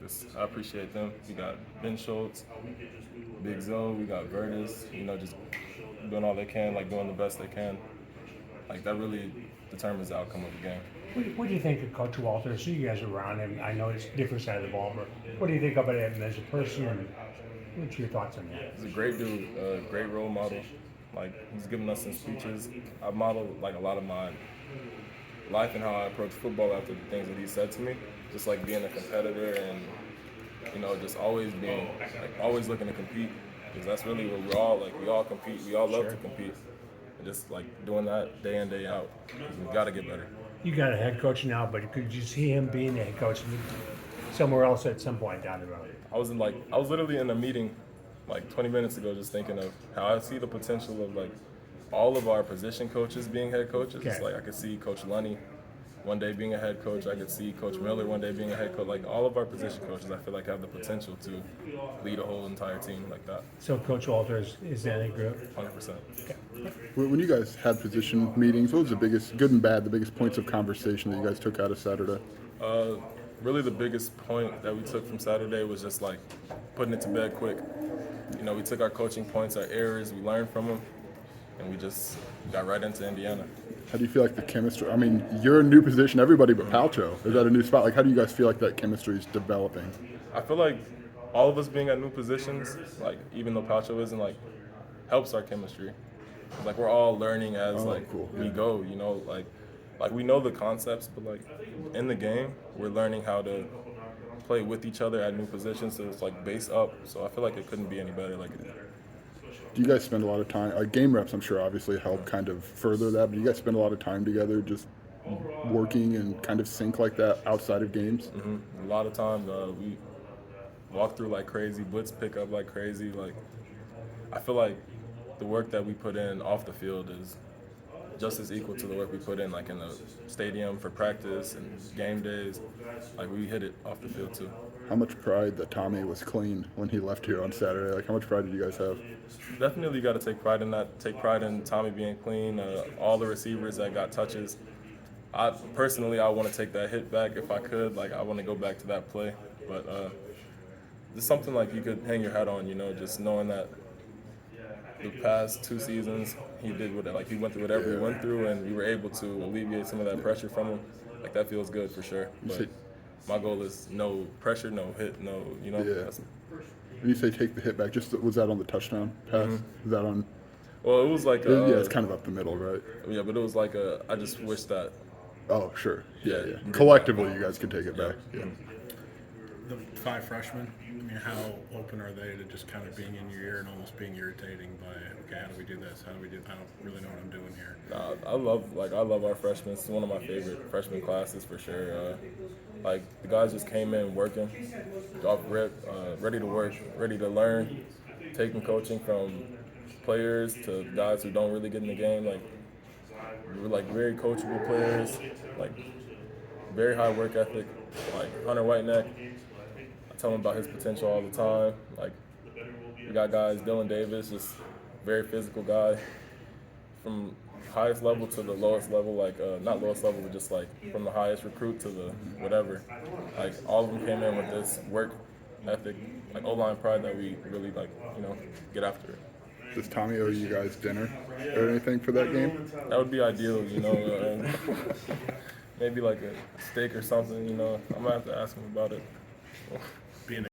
practice. I appreciate them. We got Ben Schultz, Big Zoe, we got Vertus, just doing all they can, like doing the best they can. Like that really determines the outcome of the game. What do you think of Coach Walters? So you guys are around him. I know it's a different side of the ball, but what do you think about him as a person? And what's your thoughts on that? He's a great dude, a great role model. Like he's given us some speeches. I modeled like a lot of my life and how I approach football after the things that he said to me. Just like being a competitor and just always being always looking to compete. Because that's really what we're all like. We all compete. We all love to compete. And just like doing that day in, day out. We got to get better. You got a head coach now, but could you see him being the head coach somewhere else at some point down the road? I was literally in a meeting like 20 minutes ago just thinking of how I see the potential of like all of our position coaches being head coaches. Okay. Like I could see Coach Lunny one day being a head coach. I could see Coach Miller one day being a head coach. Like all of our position coaches, I feel like have the potential to lead a whole entire team like that. So Coach Walters is in that group? 100%. Okay. When you guys had position meetings, what was the biggest, good and bad, the biggest points of conversation that you guys took out of Saturday? Really the biggest point that we took from Saturday was just like putting it to bed quick. We took our coaching points, our errors, we learned from them, and we just got right into Indiana. How do you feel like the chemistry? I mean, you're a new position, everybody but Palcho is at a new spot. Like, how do you guys feel like that chemistry is developing? I feel like all of us being at new positions, like even though Palcho isn't, like helps our chemistry. Like we're all learning as we go. Like we know the concepts, but like in the game, we're learning how to play with each other at new positions. So it's like base up. So I feel like it couldn't be any better. Do you guys spend a lot of time, like game reps I'm sure obviously help kind of further that, but do you guys spend a lot of time together just working and kind of sync like that outside of games? Mm-hmm. A lot of times we walk through like crazy, blitz pick up like crazy. Like I feel like the work that we put in off the field is just as equal to the work we put in like in the stadium for practice and game days. Like we hit it off the field too. How much pride that Tommy was clean when he left here on Saturday? Like how much pride did you guys have? Definitely got to take pride in that. Take pride in Tommy being clean. All the receivers that got touches. I want to take that hit back if I could. Like I want to go back to that play. But it's something like you could hang your hat on. Just knowing that the past 2 seasons he went through whatever he went through, and we were able to alleviate some of that pressure from him. Like that feels good for sure. But my goal is no pressure, no hit, no. Yeah. When you say take the hit back, was that on the touchdown pass? Mm-hmm. Is that on? Well, it was like it's kind of up the middle, right? Yeah, but it was like I just wish that. Oh, sure. Yeah. Yeah. Collectively, you guys could take it back. Yeah. The 5 freshmen, I mean, how open are they to just kind of being in your ear and almost being irritating by, okay, how do we do this? How do we do? I don't really know what I'm doing here. I love our freshmen. It's one of my favorite freshman classes for sure. The guys just came in working, off rip, ready to work, ready to learn, taking coaching from players to guys who don't really get in the game. We're very coachable players, very high work ethic. Hunter Whiteneck, I tell him about his potential all the time. We got guys, Dylan Davis, just very physical guy, from highest level to the lowest level, not lowest level, but just from the highest recruit to the whatever. All of them came in with this work ethic, O-line pride that we really get after it. Does Tommy owe you guys dinner or anything for that game? That would be ideal, maybe a steak or something, I'm gonna have to ask him about it.